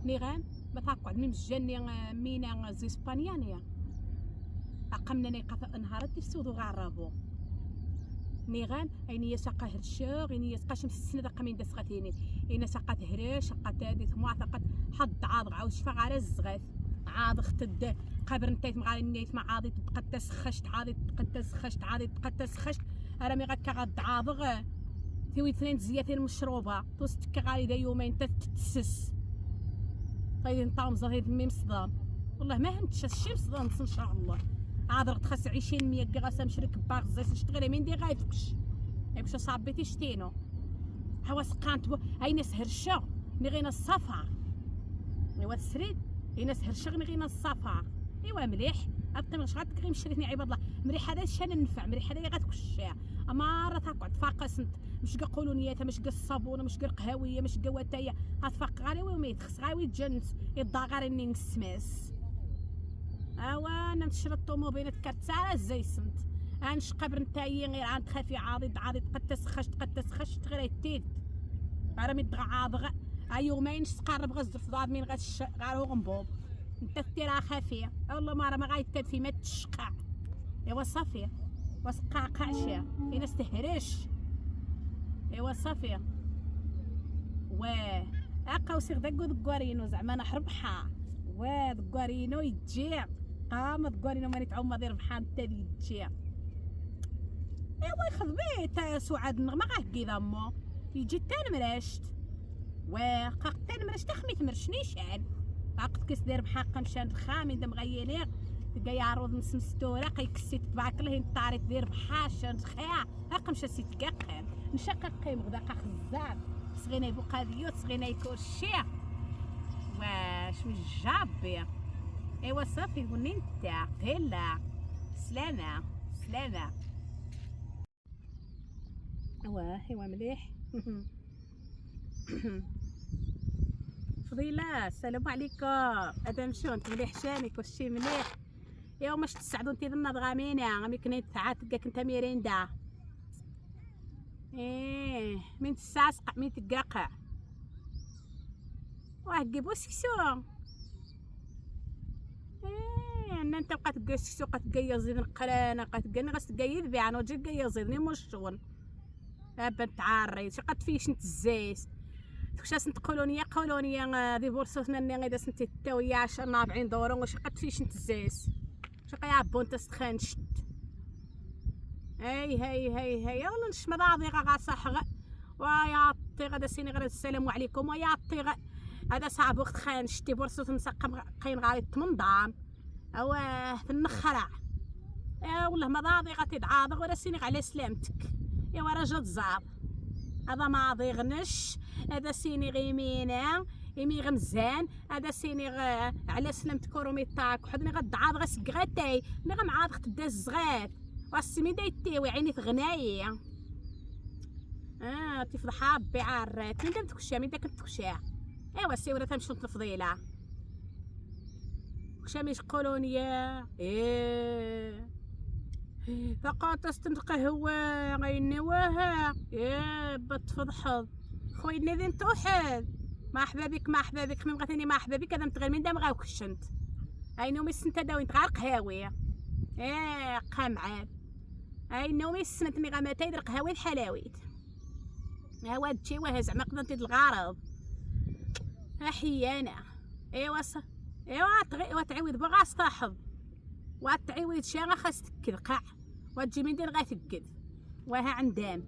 نيغان بتقعد من مجاني مينا زي اسبانيانيا اقمنا نيقا نهار تسودو غارابو نيغان ايني يساقا هرشوغ ايني يسقاش مسسنا دقا من دسقتيني اينا ساقا تهرش ساقا تادي ثمواثقت حد عاض عاود شفا على الزغاث عاض اختد قبر نتايت مغالي نيت مع عاضي تبقى تسخشت عاضي تبقى تسخشت عاضي تبقى تسخشت رامي غاكا غاد عاضغ تيوي اثنين زياتين مشروبه توستك غالي دا يومين تتسس طيب نطاوم زهيد ميم صدام والله ما هنتش الشمس صدام ان شاء الله عاد تخس 20 100 غاسه مشرك باغ زيت نشتغل من دي غايفكش ياكش صابيتي شتينو هوا سقانت هاي ناس هرشه نغينا الصفا ايوا السريد هاي ناس هرشه نغينا الصفا ايوا مليح عطيني واش غتكري مشريتني عباد الله مليح هذا الشان النفع مليح هذا غتكشيها اما راه تقعد فاقس انت مش كا قولونيات مش كا الصابونه مش كا القهاويه مش كا واتايه غتفاق غاري وميت خص غاوي يتجنس يضاغر اني نسماس اوا انا نشري الطوموبيل كارت على زي سنت غنشقبر نتايا غير عند خافي عاضد قد تسخشت غير يتيد راه ميدغ عاضغ يومين تقرب غزر في دار من غير غنبوب انت ديرها خافيه والله ما راه ما غايتاب في ما تشقع ايوا صافي وسقع قعشه في ناس تهرش ايوا صافي اقاوسي غدا دكوارينو زعما انا حربحه دكوارينو يتجيع قام دكوارينو ماني تعوم ما دير بحال انت يتجيع ايوا يخدمي سعاد النغمه غا هكذا مو يجي تنمرشت تنمرشت خميت مرشنيشان عقد كيس داير بحال قمشان خامي دم غيليق تلقى يعرض مسمستوره قيكسي تبارك الله نطاري دير بحال شان خيا قمشا سيتكاقم نشققيم غدا خزاب صغينا يبقى ديوت صغينا يكوشي واش من جابي ايوا صافي قولي انت هلا سلامه ايوا مليح فضيله السلام عليكم ادم شون مليح شانك وشي مليح يوم مش تسعدوا انت ضمن ضغامينا غامي كنت ساعات كنت ميريندا من تساسق من تقاقع وهجيبو سكسو ان انت بقى تلقى سكسو بقى تلقى زيد القرانه بقى تلقاني غاس تلقى يذبي انا وجا تلقى زيدني مو الشغل بنت عاري شقد فيش نت الزيت كشاس نتقولونيا قولونيا ذي بورصتنا اني غيدا سنتي تاويا 10 40 دورو واش قد فيش نت الزيت شقا يعبو انت استخانشت هاي والله نش مضاضي غا صح ويا طي غدا سيني غير السلام عليكم ويا طي هذا صعب وقت خانشتي بورصه مسقم قاين غادي تمنضام او في النخرع والله مضاضي غتدعاضغ ولا سيني على سلامتك ايوا راجل زاب هذا ما ضيغنش هذا سيني غيمينا يمي غمزان هذا سيني على سلامتك وروميطاك وحدني غدعاض غسق غتاي مي غمعاض تبدا الزغات واسمي دايتيوي عيني تغنايه تفضح حابي عارات من دام تكشا من داك تكشا ايوا سيورة تمشي الفضيله كشا مش قولونيا فقط استنقهوا غينواها بتفضحض خويا ذي نتوحد ما احبابك من بغيتيني ما احبابك هذا متغير من دام غاو كشنت نومي السنت داوي تغار قهاويه قمعان نومي السنت مي غاما تايدر قهاوي الحلاويت هوا تجي وها زعما قدرتي الغرض حيانه ايوا تعيود بغا صاحب وتعيود شي خاص تكد قاع وتجي من دير غتكد وها عندام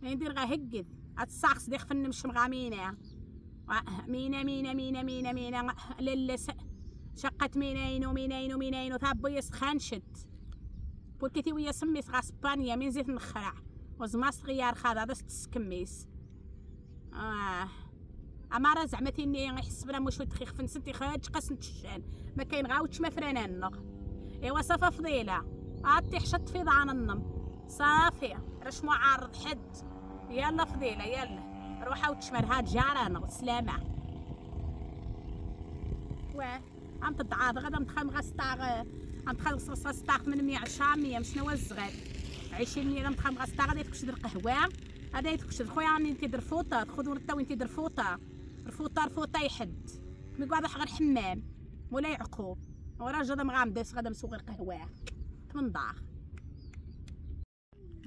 ندير هكد الصاخص ديخ فن مش مغامينه مينا للس شقت مينين وثابو يسخنشت بوكيتي ويا سميس غا اسبانيا من زيت نخرع وزما صغير خاض هذا ستسكميس اما راه زعما تيني يحس بلا مش تخيخ فنسنتي خاج قسنت الشان ما كاين غاوتش ما فرانان ايوا صافا فضيله عطي حشط في ضعان النم صافي راش معارض حد يلا فضيله يلا روحا وتشمر هاد جارانا والسلامه عم تدعاض غدا متخم غستاغ عم تخلص غستاغ من 110 100 شنو الزغال 20 متخم متخم غستاغ غادي تكشد القهوه غادي تكشد خويا راني تيدير فوطه خذوا نتا وين تيدير فوطه الفوطه يحد مي قاعد غير الحمام مولاي يعقوب وراه جا مغامدس غادا مسوق القهوه تمنضاخ.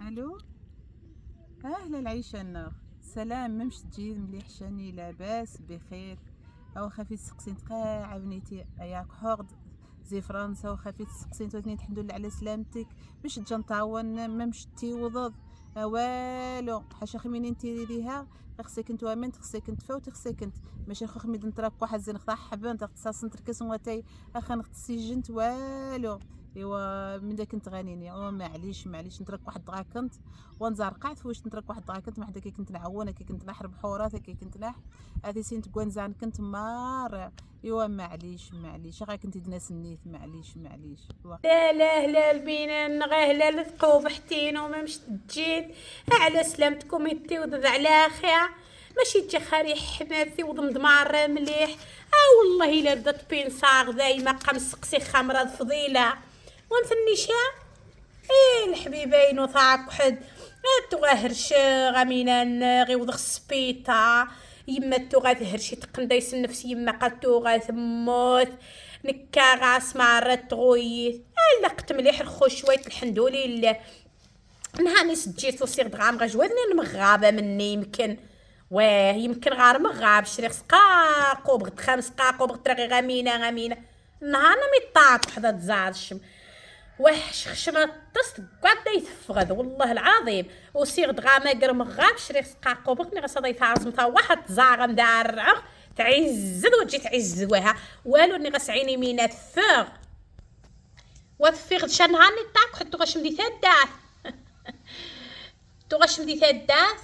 الو اهلا العيشه النار. سلام ممش تجي مليح شاني لاباس بخير او خفيت سقسين تقا عاونيتي ياك حقد زي فرنسا وخفيت سقسين توتني الحمد لله على سلامتك مش تجنطاون ممش تيوضض والو حاشا خمين انتي ليها خصك انت وامنت خصك انت فوت خصك انت ماشي خو خميد نترك واحد زين خطا حبان تختصاص نتركس وتاي اخا نختسجنت والو. ايوا من داك كنت غانيني او معليش نترك واحد دغا كنت ونزرقعت فواش نترك واحد دغا كنت ما حدا كي كنت نعونا كي كنت نحرب حورات كي كنت نح هذه سين تكونزان كنت مار. ايوا معليش غا كنت دناس النيت معليش لا لا لا البينا نغاه لا ثقوب حتين وما مش تجيد على سلامتكم انتي وضد على خير ماشي تجي خاري حماتي وضمضمار مليح والله الا بدات بين صاغ دايما قمص قسي خمرة فضيله ونفنيشا الحبيبين وثاك وحد تغهرش غامينا غي وضغ السبيطه يما تغهرشي تقنديس النفس يما قد تغاثموت نكا غاس معرات تغويت لقت مليح الخو شويه الحمد لله نهاني سجيت وصيغ دغام غجوذني المغابه مني يمكن غار مغاب شريخ سقاقو بغت خمس سقاقو بغت رغي غامينه نهارنا ميطاط وحده تزارشم خشمه تصد قاعده يتفغد والله العظيم وصيغ دغامه قر مغاب شريخ سقاقو بغتني غصدي تعرز متا واحد زاغه مدارع تعزد وتجي تعزوها والو ني غسعيني من الثغ وثفيغ شنهاني طاق حتى غش مدي ثدات تغش مدي ثدات.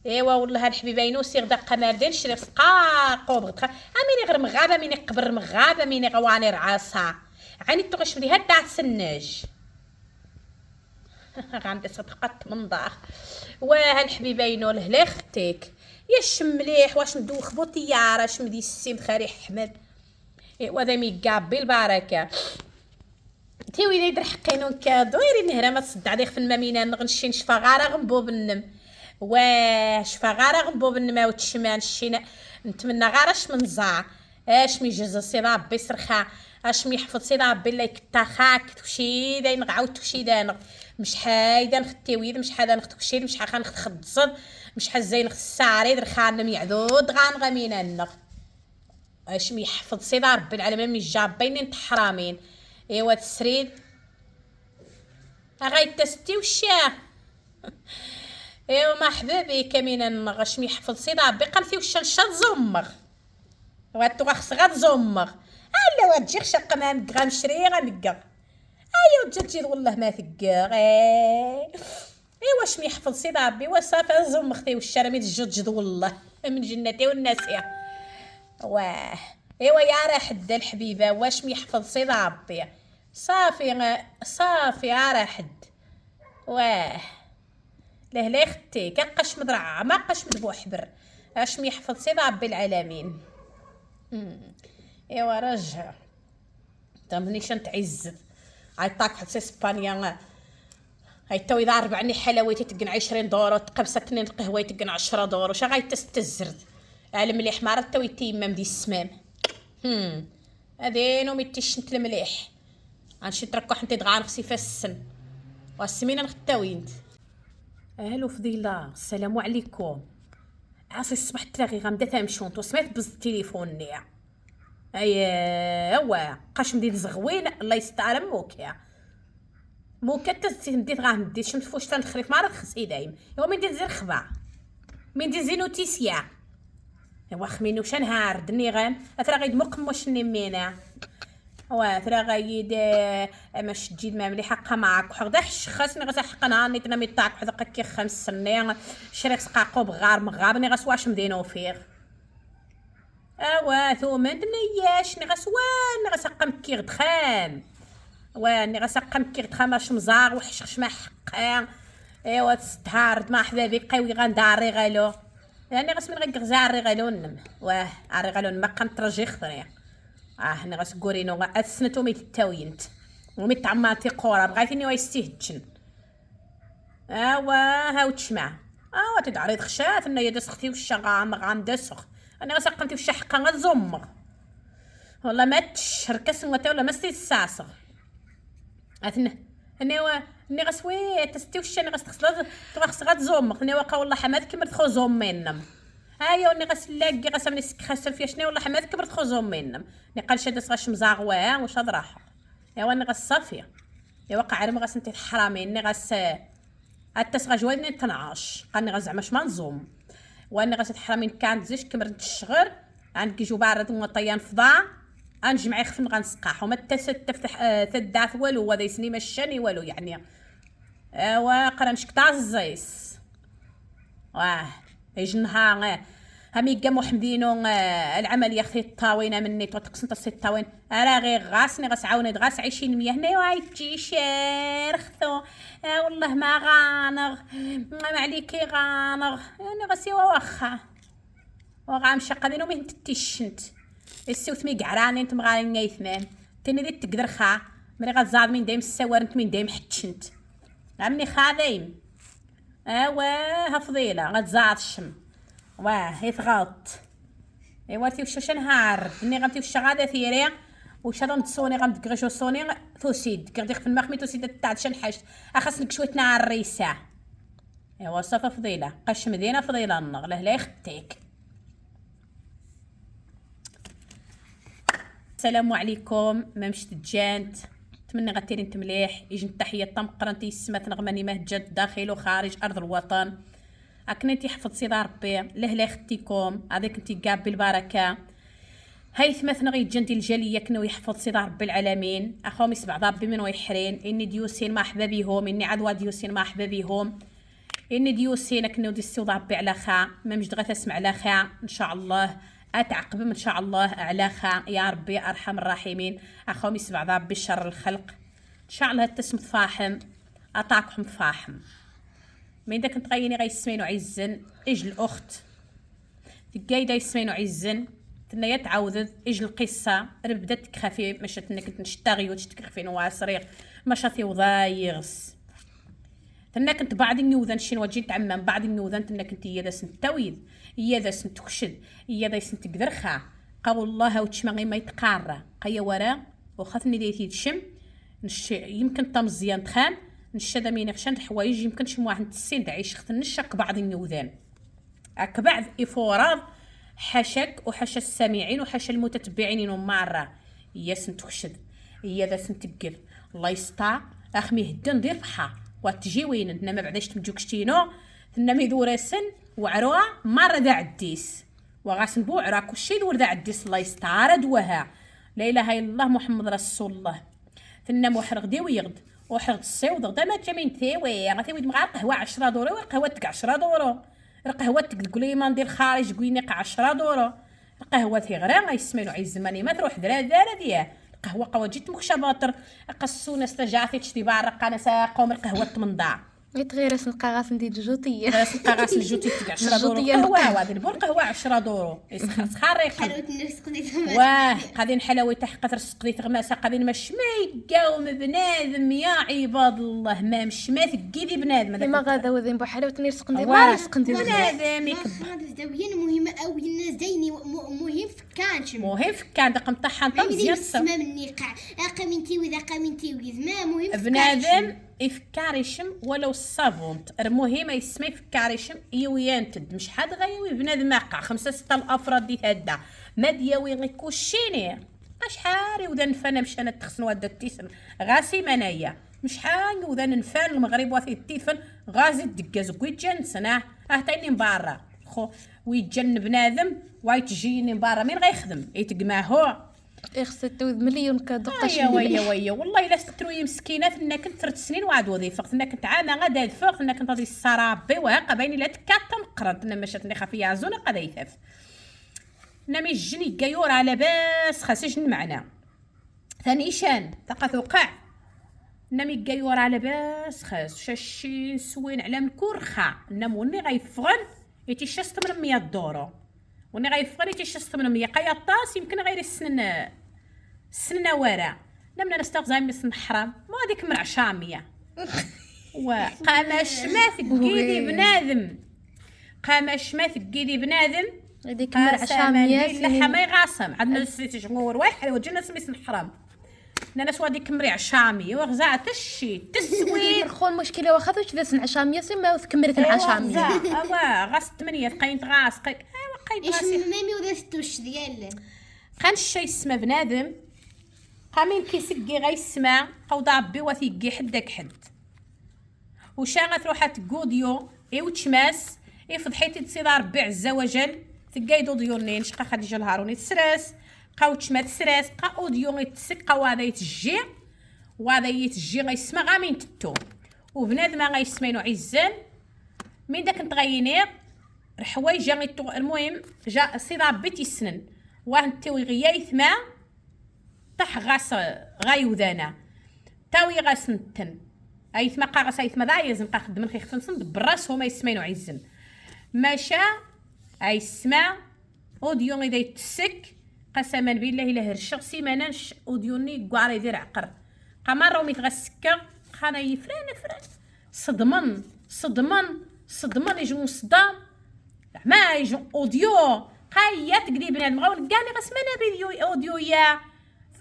ايوا والله الحبيبين وسيغ دقه ماردين شري سقاقو بغت اميني غير مغابه ميني قبر مغابه ميني غواني رعاصه عيني تغش مدي هدات سنج غامده صدقت منضاخ وهالحبيبين له اختك ياش مليح واش ندوخ بو طياره اش مدي السيم خاري احمد وهذا ميقابي البركه تي وين يدير حقينون كادو يري نهره ما تصد عليه في المامينه نغنشي نشفى غاره غنبوب النم شفى غاره غنبوب النم وتشمان شينا نتمنى غاره اش من زع اش ميجز سي ربي سرخا اش ميحفظ سي ربي الله يكتاخاك توشي داين نعاود توشي داين مش حايده نختي ويد مش حاده نخت كشير مش حاخا نخت خبصد مش حزين نخت الساري درخان ميعدود غان غمينا النغ اش ميحفظ سي ربي العالمين مي جابين انت حرامين ايوا تسريد غاي تستي وشا ايوا ما حبابي كمين النغ اش ميحفظ سي ربي قمتي وشا نشاد زمغ واتو غخس غاد زمغ الا وتجي شق ما غنشري غنقر ايوا تجي والله ما ثقاغ ايوا واش ميحفظ سي ربي وصافي زم اختي والشرمي تجد والله من جنتي والناسيه واه ايوا يا راه حد الحبيبه واش ميحفظ سي ربي صافي يا راه حد واه لا اختي كقش مدرع ما قش مدبو حبر اش ميحفظ سي ربي العالمين. ايوا رجع تمنيش نتعزد عيطاك حتى اسبانيا هاي تو اذا ربعني حلاوتي تقن 20 دور وتقبستني القهوه تقن 10 دور وش غاي تستزرد على مليح مرات تو يتيم مدي السمام هذين وميتيش المليح غنمشي تركو حنتي دغان خصي فالسن والسمينه نختاوينت. الو فضيله السلام عليكم عاصي الصبح تلاغي غامده تمشونط وسمعت بز التليفون ايوا قاش مدير زغوين الله يستر موكا تنديت غندير شمس فوش تنخريف ما رخصي دايم ايوا من دير زير خبا من دير زينوتيسيا ايوا خمينو شان هاردني غام اثرا غيد مقموش نمينا وثرا غيد ماش تجيد ما ملي حقا معاك وحدا خاصني غتحقنا نيتنا ميطاك حدا كي 5 سنين شريك سقاقو بغار مغابني غسواش مدينو فيغ اوا ثوما دنياش ني غسوان غسقم كي دخان واني غسقم كي دخان ماش مزار وحشخش ما حقا ايوا تستهارد ما حبابي قوي غنداري غالو يعني غسمن غزاري غالون واه عري غالون ما قمت رجي خضري ني غسكورينو غاسنتو ميت التاوينت وميت عماتي قورا بغيتيني ويستهجن اوا هاو تشمع تدعري خشات انا يا دسختي وش غام غندسخ انا غسقمتي وش حقا غزمغ والله ما تشركس ولا ما استيساسغ اثنا اني غسوي تستوش اني غسخص تغسخ غتزومق اني واقا والله حماد كمر تخو زوم منم هايا اني غسلاقي غسمني خسر فيها شنو والله حماد كمر تخو زوم منم اني قال شاد غاش مزاغوا واش هاد راح ايوا اني غصافيه يا واقع عرم غاس انت حرامي اني غاس التسغى جواني تنعاش قالني غاز زعما ما نزوم واني غاس حرامي كانت زيش كمرت الشغر عندك جو بارد وطيان فضاع انجمع يخفن غنسقاح وما تفتح تدعث والو وهذا يسني مشاني والو يعني وقرا نشكطاز الزيس يجنها همي قام محمدينو العمليه خي الطاوينه مني تقسم تصي الطاوين انا غير غاسني غاس عاوني غاس 20 مية هنا واي تيشيرختو والله ما غانغ ما عليكي غانغ انا غاسي واخا وغامشي قادينو مين تتشنت السوت مي قعراني انت مغالين يثمان تاني دي تقدر خا مري غتزاد من دايم السوار انت من دايم حتشنت عمني خاذيم ها فضيله غتزاد الشم يتغط ايوا تيوش نهار اني غنتي وش غادا ثيري وش هذا نتصوني غندكغشو صوني توسيد كرديق في المخمي توسيد تاع شنحاج اخاصنك شويه نهار الريسه ايوا صافا فضيله قش مدينه فضيله النغ لا يختيك. السلام عليكم ممشت تجانت نتمنى غتيري انت مليح يجي التحيه طمقرنتي السمات نغماني مهجد داخل وخارج ارض الوطن اكنتي حفظ سيدي ربي لا ختيكم هذيك انتي كاب بالبركه هاي مثلا غيتجندي الجاليه كنو يحفظ سيدي ربي العالمين اخومي سبع ربي من ويحرين اني ديوسين ما حبا بيهم اني عدوا ديوسين ما حبا بيهم اني ديوسين كنو دي السيد ربي على خا ما مجد غتسمع على خا ان شاء الله اتعقب ان شاء الله على خا يا ربي ارحم الراحمين اخومي سبع ربي شر الخلق ان شاء الله تسم فاحم اطاقهم فاحم من داك نتغيني غيسمينو عزن اجل الاخت تقايده يسمينو عزن تنيا تعاودت اجل القصه بدات تخافي مشات انك كنت نشتغي وتشتكي نواصريق مشاتي وضايغس تنا كنت بعد النيوذن شي وجيت تعمم بعد النيوذن تنا كنت هي ذا سنت تويد هي ذا سنت تكشد هي ذا سنت قدرخا قول الله وتشمغي ما يتقارى قيا ورا وخاثني ديتي تشم يمكن تمزيان تخان نشدا مين فشان الحوايج يمكن شي واحد تسين تعيش خت نشك بعض النيوذان اك بعض افوراد حشك وحش السامعين وحش المتتبعين وماره هي سنت تكشد هي ذا سنت تقر الله يسطع اخمي هدن دير بحا وتجي وين انت ما بعداش تمجوكشتينو تنمي دور سن وعروه مره ذا عديس وغاسن بو عرا كلشي دور ذا عديس الله يستعار دوها لا اله الا الله محمد رسول الله تنم وحرق دي ويغد وحرق الصيود غدا ما تجمين ثيوي غثيوي مع القهوه 10 دورو والقهوه تك 10 دورو القهوه تقولي ما ندير خارج قويني 10 دورو القهوه تي غير غيسمينو عايز زماني ما تروح درا ديال القهوه قواجيت مكشا باطر قصونا استجاعتي تشتي بارق انا ساقوم القهوه تمنضع غير سنلقى غاس ندير جوتيه سنلقى غاس الجوتي تاع 10 دورو قهوه هذه البول قهوه 10 دورو خارق واه قاعدين حلاوي تحقت رزق ديت غماسه قاعدين مش ما يقاوم بنادم يا عباد الله ما مش ما ثقيدي بنادم ما غادا وذين بو حلاوه نرزق ندير ما رزق ندير بنادم هذا زاويه مهمه قوي الناس دايني مهم فكانش مهم فكان دقم طحان مزيان السما مني قاع قامنتي واذا قامنتي وذا مهم بنادم يفكاريشم ولو الصابونت المهم يسمى يفكاريشم يويانتد مش حد غيوي بنادم ماقع 5 6 الافراد دي هدا ما دياوي غي كوشيني اشحاري وذا نفانا مش انا تخسن ودا التيسن غاسي منايا مش حاجه وذا نفان المغرب واثي التيفن غازي الدكاز ويتجن سنه تاني مبارا خو ويتجن بنادم ويتجيني مبارا مين غيخدم يتقماهو خصت مليون كدقه ويا والله الا ستروي مسكينه فنا كنت 3 سنين وعاد وظيفه فنا كنت عامه غادا الفوق فنا كنت غادي السرابي وهاكا بايني لا تكاتم قرنت انا مشاتني خافيه عزونه قادا يثاف نامي الجني كايور على باس خاصش معنا ثاني شان تلقى توقع نامي كايور على باس خاص شاشي سوين على الكرخه ناموني غيفغن يتيشا 800 دورو وني غيفغن يتيشا 800 قياطاس يمكن غير السنه ورا لمنا نستغزى من السن حرام ما هذيك من 100 وقاماش ما ثقيدي بنادم قاماش ما ثقيدي بنادم هذيك مرعى شاميه لا حماي غاصم عندنا سيتي شغور واحد وجينا سميس الحرام ناس واديك مريع شامي وغزا تشي تسوي خو المشكله واخا واش داس عشاميه سما تكملت عشاميه اوا غاس 8 قاين غاس ايوا قاين ايش غاس مامي ولا ستوش ديال كان الشيء اسمه بنادم قامين كيسقي غيسمع قوضا ربي وثيقي حداك حد وشا تروح تقوديو وتشماس فضحيتي تصير ربي عز وجل تقايدو ديونين شقا خديجه الهاروني تسراس قاوتش ما تسراس قا اوديو يتسقى وهذا يتجي وهذا يتجي غيسمع غامين تتو وبنادم غيسمينو عزان من داك نتغينير الحوايج غيتو المهم جا سير ربي تيسنن واه نتوي غيايثما طح غاس غايودانا تاوي غاسنتن ايثما قاغس ايثما دايز نبقى خدم خي خفنسن بالراس هما يسمينو عزن ماشا ايسمع اوديو غيدا يتسك قسما بالله الا هرشغ سيماناش اوديوني كوار يدير عقر قمر رومي تغسكا خانا يفران صدمن يجون صدام ما يجون اوديو قايات قدي بنادم غاون كاني غسمنا فيديو اوديو يا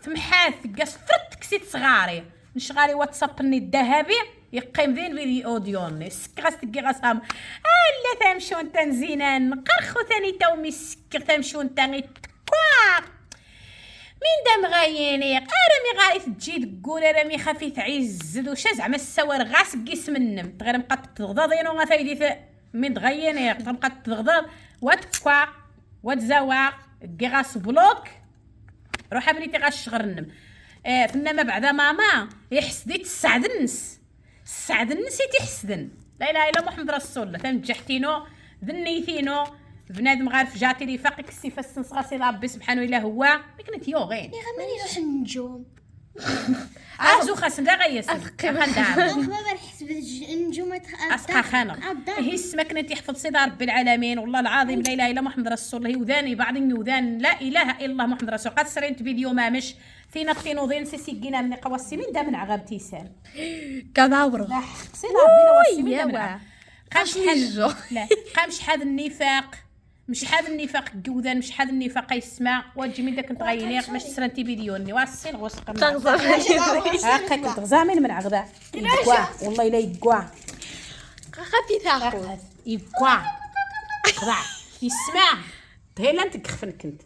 تمحاث قاس فرت كسيت صغاري نشغالي واتساب ني الذهبي يقيم ذين فيديو اوديوني سك غاس تقي غاسام الا تمشون تنزينان قرخو ثاني تومي سك تمشون تاني كوا من دام غايني رامي غاري تجي تقول رامي خفيف عزد وش زعما السوار غاس قيس منم غير مبقى تغضضينو غاثايدي من تغيني تبقى تغضض واتكوا واتزواق كي غاس بلوك روح بنيتي غاشغرنم فنما بعد ماما يحسديت السعد النس يتحسدن لا اله الا محمد رسول الله تنجحتينو ذنيتينو بنادم غارف جاتي لي فاقك السيفه السنصغاسي ربي سبحانه الا هو ملي كنت يوغين يا غماني نروح النجوم ازو خاص لا غيس خندام ما بنحسب النجوم اسقى خانق هي السمك كنت يحفظ سيدي رب العالمين والله العظيم لا اله الا محمد رسول الله وذاني بعضين وذان لا اله الا الله محمد رسول قد سرينت فيديو مامش فينا الطينوضين سيسيقينا من قواسي من دا من عغابتي سان كداور لا سيدي ربي لواسي من دا قامش قامش حاد النفاق مش حاد النفاق جوذان مش حاد النفاق يسمع واجي من داك نتغيني باش تسرنتي فيديوني واسين غوسق هاكا كنت غزامين من عغدا يقوا والله الا يقوا خفي ثاقو يقوا خضع يسمع هي لا نتكخفن كنت